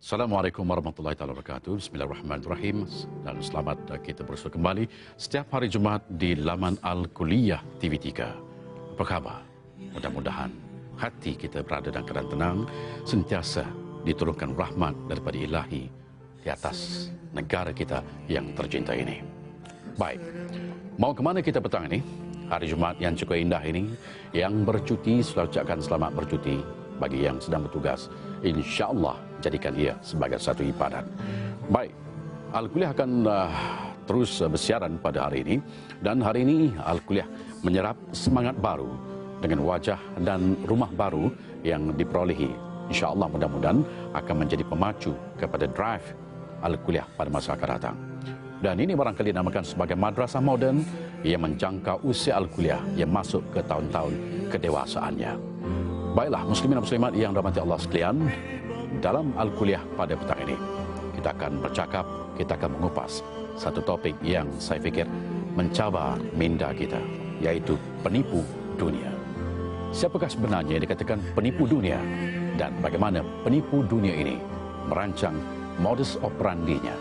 Assalamualaikum warahmatullahi wabarakatuh. Bismillahirrahmanirrahim. Dan selamat kita bersua kembali setiap hari Jumaat di laman Al-Kuliah TV3. Apa khabar? Mudah-mudahan hati kita berada dalam keadaan tenang, sentiasa diturunkan rahmat daripada Ilahi di atas negara kita yang tercinta ini. Baik, mau ke mana kita petang ini? Hari Jumaat yang cukup indah ini, yang bercuti, selalu ucapkan selamat bercuti. Bagi yang sedang bertugas, insya-Allah jadikan ia sebagai satu ibadat. Baik, Al-Kuliah akan terus bersiaran pada hari ini, dan hari ini Al-Kuliah menyerap semangat baru dengan wajah dan rumah baru yang diperolehi. Insya-Allah mudah-mudahan akan menjadi pemacu kepada drive Al-Kuliah pada masa akan datang. Dan ini barangkali dinamakan sebagai madrasah moden yang menjangkau usia Al-Kuliah yang masuk ke tahun-tahun kedewasaannya. Baiklah, muslimin dan muslimat yang dirahmati Allah sekalian, dalam Al-Kuliah pada petang ini, kita akan bercakap, kita akan mengupas satu topik yang saya fikir mencabar minda kita, yaitu penipu dunia. Siapakah sebenarnya yang dikatakan penipu dunia, dan bagaimana penipu dunia ini merancang modus operandinya,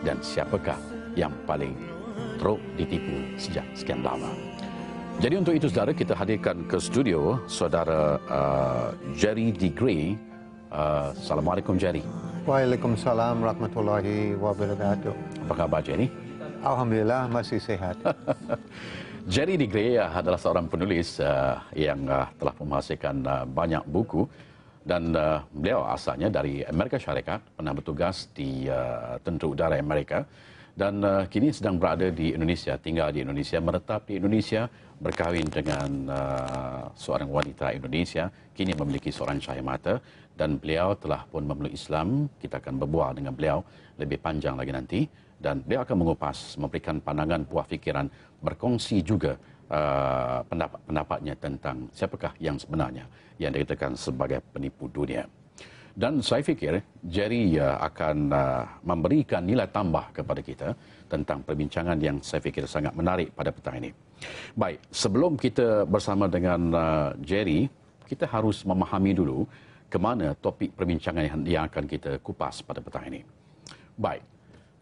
dan siapakah yang paling teruk ditipu sejak sekian lama. Jadi untuk itu saudara, kita hadirkan ke studio saudara Jerry D. Gray. Assalamualaikum Jerry. Waalaikumsalam warahmatullahi wabarakatuh. Apa khabar Jerry? Alhamdulillah masih sehat. Jerry D. Gray adalah seorang penulis yang telah menghasilkan banyak buku, dan beliau asalnya dari Amerika Syarikat, pernah bertugas di Tentera Udara Amerika, dan kini sedang berada di Indonesia, tinggal di Indonesia, menetap di Indonesia, berkahwin dengan seorang wanita Indonesia, kini memiliki seorang cahaya mata, dan beliau telah pun memeluk Islam. Kita akan berbual dengan beliau lebih panjang lagi nanti, dan beliau akan mengupas, memberikan pandangan, buah fikiran, berkongsi juga pendapat-pendapatnya tentang siapakah yang sebenarnya yang dikatakan sebagai penipu dunia. Dan saya fikir Jerry akan memberikan nilai tambah kepada kita tentang perbincangan yang saya fikir sangat menarik pada petang ini. Baik, sebelum kita bersama dengan Jerry, kita harus memahami dulu ke mana topik perbincangan yang akan kita kupas pada petang ini. Baik,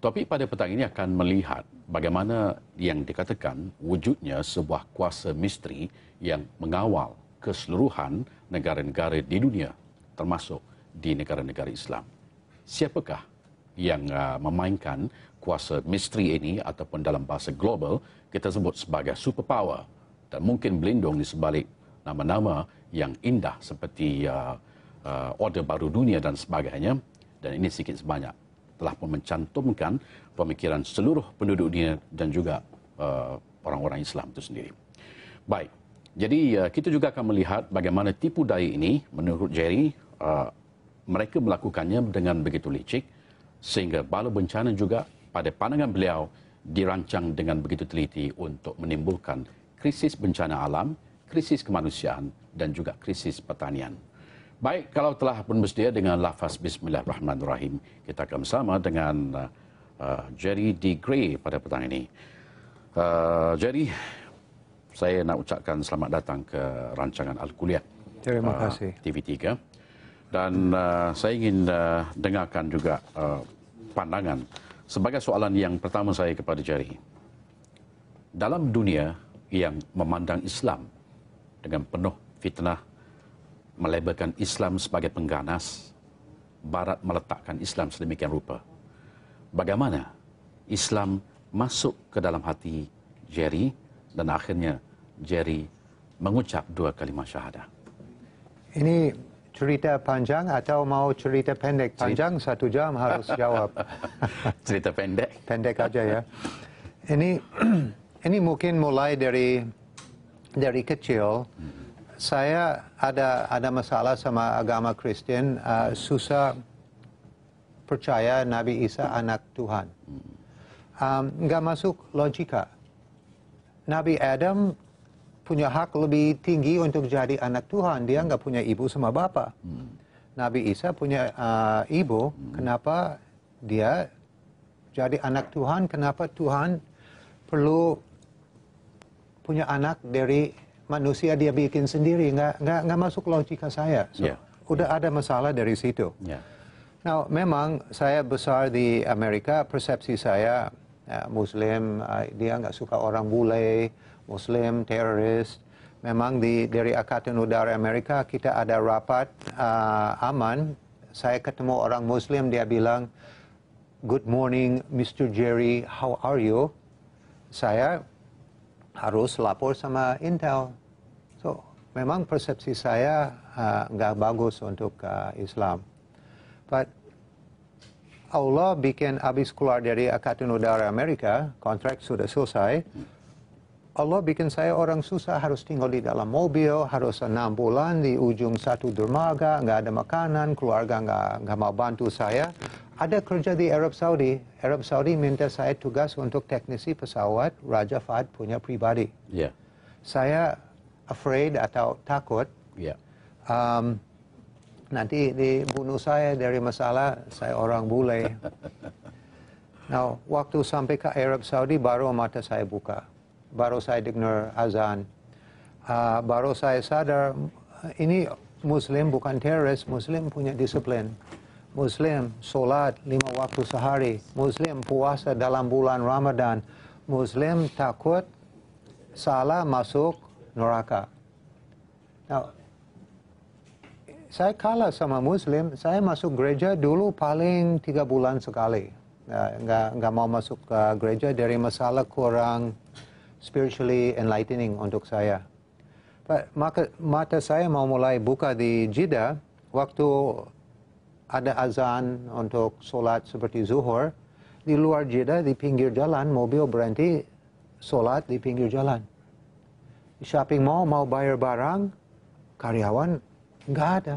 topik pada petang ini akan melihat bagaimana yang dikatakan wujudnya sebuah kuasa misteri yang mengawal keseluruhan negara-negara di dunia, termasuk di negara-negara Islam. Siapakah yang memainkan kuasa misteri ini, ataupun dalam bahasa global kita sebut sebagai superpower, dan mungkin berlindung di sebalik nama-nama yang indah seperti Order Baru Dunia dan sebagainya. Dan ini sikit sebanyak telah pun mencantumkan pemikiran seluruh penduduk dunia dan juga orang-orang Islam itu sendiri. Baik, jadi kita juga akan melihat bagaimana tipu daya ini menurut Jerry mereka melakukannya dengan begitu licik, sehingga bala bencana juga pada pandangan beliau dirancang dengan begitu teliti untuk menimbulkan krisis bencana alam, krisis kemanusiaan, dan juga krisis pertanian. Baik, kalau telah pun bersedia dengan lafaz Bismillahirrahmanirrahim, kita akan bersama dengan Jerry D. Gray pada petang ini. Jerry, saya nak ucapkan selamat datang ke rancangan Al-Kuliah. Terima kasih. TV3. Dan saya ingin dengarkan juga pandangan sebagai soalan yang pertama saya kepada Jerry. Dalam dunia yang memandang Islam dengan penuh fitnah, melabelkan Islam sebagai pengganas, Barat meletakkan Islam sedemikian rupa, bagaimana Islam masuk ke dalam hati Jerry dan akhirnya Jerry mengucap 2 kalimat syahadah? Ini cerita panjang atau mau cerita pendek? Panjang 1 jam harus jawab. Cerita pendek. Pendek aja ya. Ini mungkin mulai dari kecil. Saya ada masalah sama agama Kristen, susah percaya Nabi Isa anak Tuhan. Nggak masuk logika. Nabi Adam punya hak lebih tinggi untuk jadi anak Tuhan. Dia nggak punya ibu sama bapak. Nabi Isa punya ibu. Kenapa dia jadi anak Tuhan? Kenapa Tuhan perlu punya anak dari manusia dia bikin sendiri? Nggak masuk logika saya. So, udah ada masalah dari situ. Now, memang saya besar di Amerika, persepsi saya Muslim, dia nggak suka orang bule, Muslim, teroris. Memang dari Angkatan Udara Amerika kita ada rapat aman. Saya ketemu orang Muslim, dia bilang, "Good morning, Mr. Jerry, how are you?" Saya harus lapor sama Intel. So, memang persepsi saya nggak bagus untuk Islam. But Allah bikin habis keluar dari Angkatan Udara Amerika, kontrak sudah selesai. Allah bikin saya orang susah, harus tinggal di dalam mobil, harus 6 bulan di ujung satu dermaga, nggak ada makanan, keluarga nggak mau bantu saya. Ada kerja di Arab Saudi. Arab Saudi minta saya tugas untuk teknisi pesawat Raja Fahd punya pribadi. Yeah. Saya afraid atau takut. Yeah. Nanti dibunuh saya dari masalah saya orang bule. Nah, waktu sampai ke Arab Saudi baru mata saya buka. Baru saya dengar azan. Baru saya sadar ini Muslim bukan teroris, Muslim punya disiplin. Muslim solat 5 waktu sehari. Muslim puasa dalam bulan Ramadan. Muslim takut salah masuk neraka. Nah, saya kalah sama Muslim. Saya masuk gereja dulu paling 3 bulan sekali. Nggak mau masuk ke gereja dari masalah kurang spiritually enlightening untuk saya. Maka mata saya mau mulai buka di Jeddah waktu ada azan untuk solat seperti zuhur. Di luar Jeddah, di pinggir jalan, mobil berhenti solat di pinggir jalan. Di shopping mall mau bayar barang, karyawan nggak ada.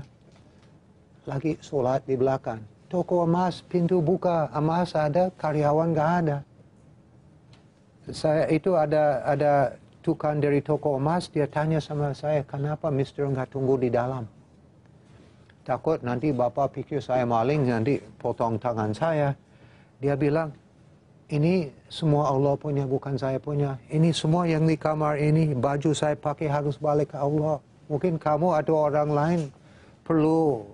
Lagi solat di belakang. Toko emas, pintu buka, emas ada, karyawan nggak ada. Saya itu ada tukang dari toko emas, dia tanya sama saya, kenapa Mister nggak tunggu di dalam? Takut nanti Bapak pikir saya maling, nanti potong tangan saya. Dia bilang, ini semua Allah punya, bukan saya punya. Ini semua yang di kamar ini, baju saya pakai harus balik ke Allah. Mungkin kamu atau orang lain perlu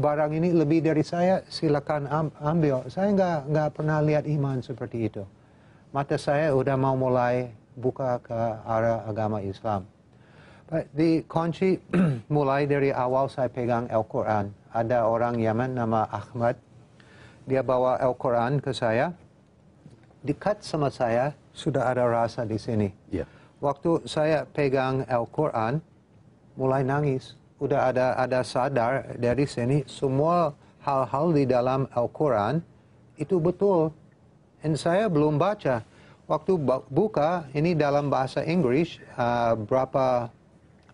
barang ini lebih dari saya, silakan ambil. Saya nggak pernah lihat iman seperti itu. Mata saya udah mau mulai buka ke arah agama Islam. Di kunci mulai dari awal saya pegang Al-Quran. Ada orang Yaman nama Ahmad. Dia bawa Al-Quran ke saya. Dekat sama saya sudah ada rasa di sini. Yeah. Waktu saya pegang Al-Quran, mulai nangis. Udah ada sadar dari sini semua hal-hal di dalam Al-Quran itu betul. Dan saya belum baca. Waktu buka, ini dalam bahasa Inggris, berapa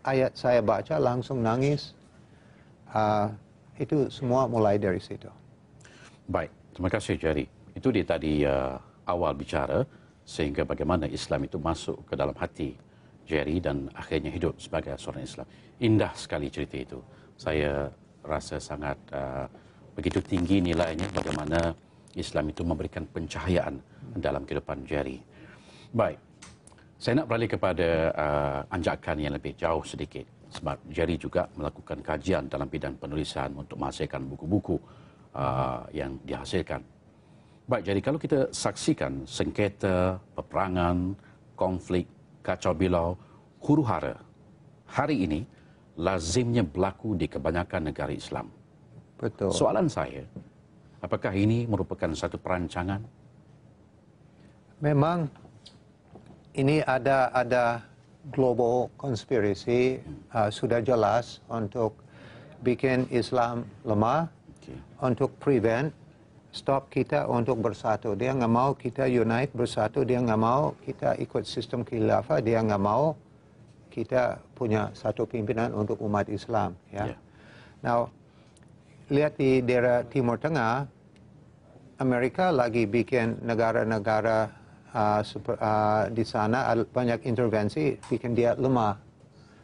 ayat saya baca langsung nangis. Itu semua mulai dari situ. Baik, terima kasih Jerry. Itu dia tadi awal bicara sehingga bagaimana Islam itu masuk ke dalam hati Jerry dan akhirnya hidup sebagai seorang Islam. Indah sekali cerita itu. Saya rasa sangat begitu tinggi nilainya bagaimana Islam itu memberikan pencahayaan dalam kehidupan Jerry. Baik, saya nak beralih kepada anjakan yang lebih jauh sedikit. Sebab Jerry juga melakukan kajian dalam bidang penulisan untuk menghasilkan buku-buku yang dihasilkan. Baik, jadi kalau kita saksikan sengketa, peperangan, konflik, kacau bilau, huru-hara, hari ini lazimnya berlaku di kebanyakan negara Islam. Betul. Soalan saya, apakah ini merupakan satu perancangan? Memang ini ada global conspiracy sudah jelas untuk bikin Islam lemah, untuk prevent, stop kita untuk bersatu. Dia nggak mau kita unite bersatu, dia nggak mau kita ikut sistem khilafah, dia nggak mau kita punya satu pimpinan untuk umat Islam. Ya. Now, lihat di daerah Timur Tengah, Amerika lagi bikin negara-negara di sana banyak intervensi bikin dia lemah.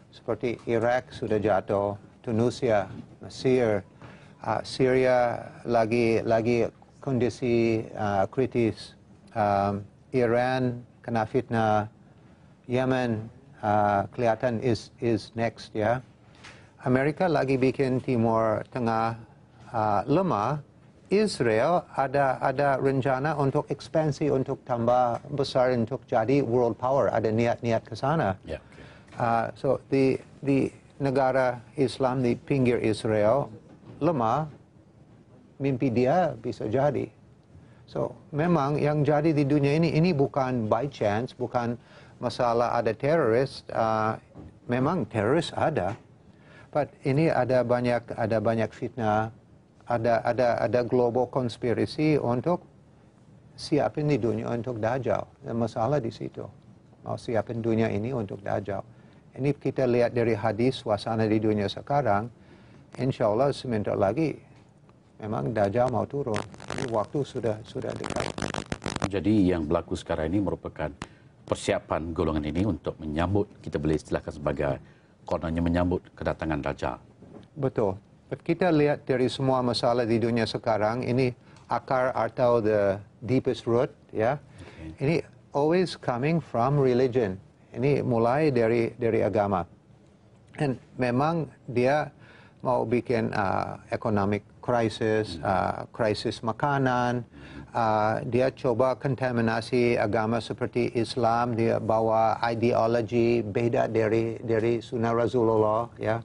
Seperti Irak sudah jatuh, Tunisia, Mesir, Syria lagi kondisi kritis, Iran kena fitnah, Yemen kelihatan is next ya. Amerika lagi bikin Timur Tengah lemah, Israel ada rencana untuk ekspansi, untuk tambah besar, untuk jadi world power. Ada niat-niat ke sana. Ya. So di negara Islam di pinggir Israel lemah, mimpi dia bisa jadi. So memang yang jadi di dunia ini bukan by chance, bukan masalah ada teroris. Memang teroris ada, but ini ada banyak fitnah. Ada global konspirasi untuk siapin di dunia untuk Dajjal. Masalah di situ. Mau siapin dunia ini untuk Dajjal. Ini kita lihat dari hadis suasana di dunia sekarang, insya Allah sebentar lagi memang Dajjal mau turun. Ini waktu sudah dekat. Jadi yang berlaku sekarang ini merupakan persiapan golongan ini untuk menyambut, kita boleh istilahkan sebagai kononnya menyambut kedatangan Dajjal. Betul. Kita lihat dari semua masalah di dunia sekarang, ini akar atau the deepest root, ya. Okay. Ini always coming from religion. Ini mulai dari agama. Dan memang dia mau bikin economic crisis, krisis makanan. Dia coba kontaminasi agama seperti Islam. Dia bawa ideologi beda dari sunnah Rasulullah, ya.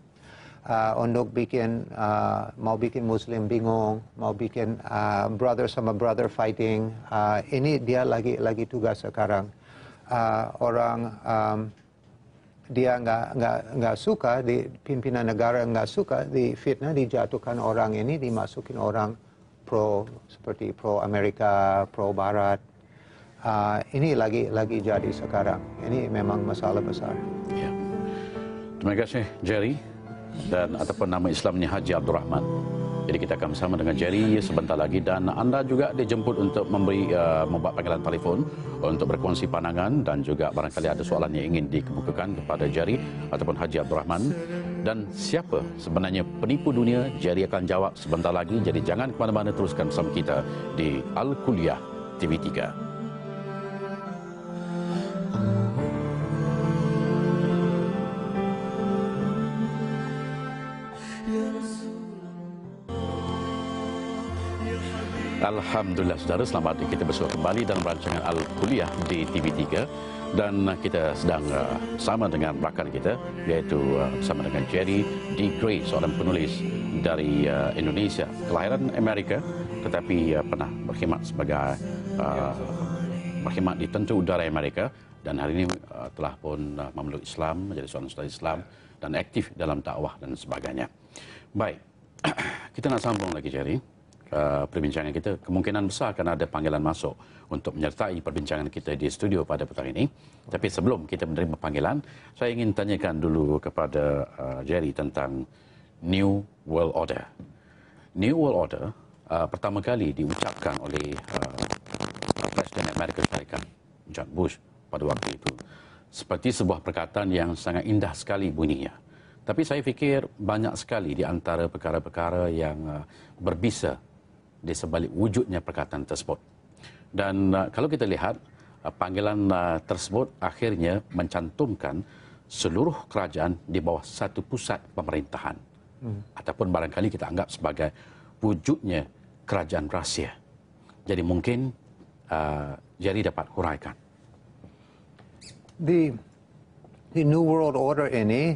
Untuk mau bikin Muslim bingung, mau bikin brother sama brother fighting. Ini dia lagi tugas sekarang. Orang dia nggak suka, di pimpinan negara nggak suka di fitnah, dijatuhkan orang ini, dimasukin orang seperti pro Amerika, pro Barat. Ini lagi jadi sekarang. Ini memang masalah besar. Ya. Terima kasih Jerry. Dan ataupun nama Islamnya Haji Abdul Rahman. Jadi kita akan bersama dengan Jerry sebentar lagi, dan anda juga dijemput untuk membuat panggilan telefon untuk berkongsi pandangan, dan juga barangkali ada soalan yang ingin dikemukakan kepada Jerry ataupun Haji Abdul Rahman. Dan siapa sebenarnya penipu dunia, Jerry akan jawab sebentar lagi. Jadi jangan ke mana-mana, teruskan bersama kita di Al-Kuliah TV3. Alhamdulillah saudara, selamat kita bersua kembali dalam rancangan Al-Kuliah di TV3, dan kita sedang sama dengan rakan kita, iaitu bersama dengan Jerry D. Gray, seorang penulis dari Indonesia, kelahiran Amerika tetapi pernah berkhidmat sebagai berkhidmat di Tentera Udara Amerika, dan hari ini telah pun memeluk Islam, menjadi seorang ustaz Islam dan aktif dalam dakwah dan sebagainya. Baik, kita nak sambung lagi Jerry. Perbincangan kita, kemungkinan besar akan ada panggilan masuk untuk menyertai perbincangan kita di studio pada petang ini. Tapi sebelum kita menerima panggilan, saya ingin tanyakan dulu kepada Jerry tentang New World Order. New World Order pertama kali diucapkan oleh Presiden Amerika Syarikat George Bush pada waktu itu seperti sebuah perkataan yang sangat indah sekali bunyinya. Tapi saya fikir banyak sekali di antara perkara-perkara yang berbisa di sebalik wujudnya perkataan tersebut. Dan kalau kita lihat, panggilan tersebut akhirnya mencantumkan seluruh kerajaan di bawah satu pusat pemerintahan. Ataupun barangkali kita anggap sebagai wujudnya kerajaan rahsia. Jadi mungkin Jerry dapat huraikan. Di New World Order ini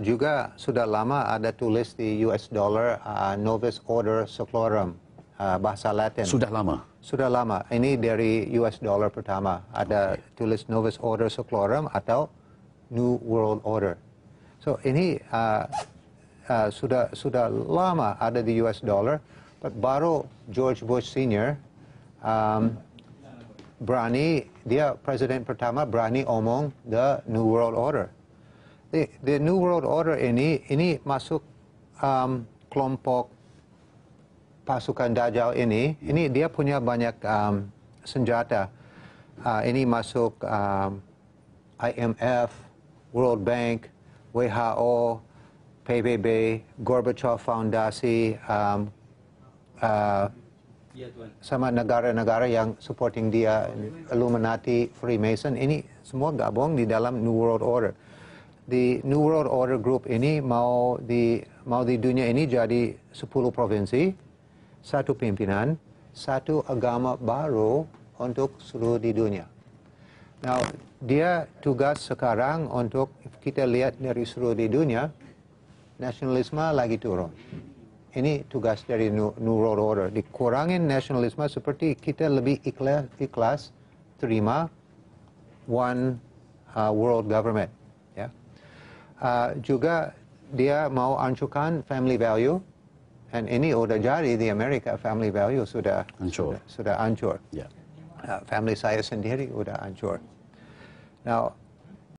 juga sudah lama ada tulis di US dollar Novus Order Seclorum. Bahasa Latin. Sudah lama? Sudah lama. Ini dari US dollar pertama. Ada tulis Novus Order Seclorum atau New World Order. So ini sudah lama ada di US dollar. But baru George Bush Senior berani, dia presiden pertama berani omong the New World Order. The New World Order ini masuk kelompok pasukan Dajjal ini dia punya banyak senjata. Ini masuk IMF, World Bank, WHO, PBB, Gorbachev Foundasi, sama negara-negara yang supporting dia, Illuminati, Freemason, ini semua gabung di dalam New World Order. di New World Order Group ini mau di dunia ini jadi 10 provinsi, satu pimpinan, satu agama baru untuk seluruh di dunia. Now, dia tugas sekarang untuk kita lihat dari seluruh di dunia, nasionalisme lagi turun. Ini tugas dari New World Order. Dikurangin nasionalisme seperti kita lebih ikhlas terima one world government. Ya. Juga dia mau hancurkan family value, dan ini udah jadi di Amerika, family value sudah hancur. Yeah. Family saya sendiri udah hancur. Now,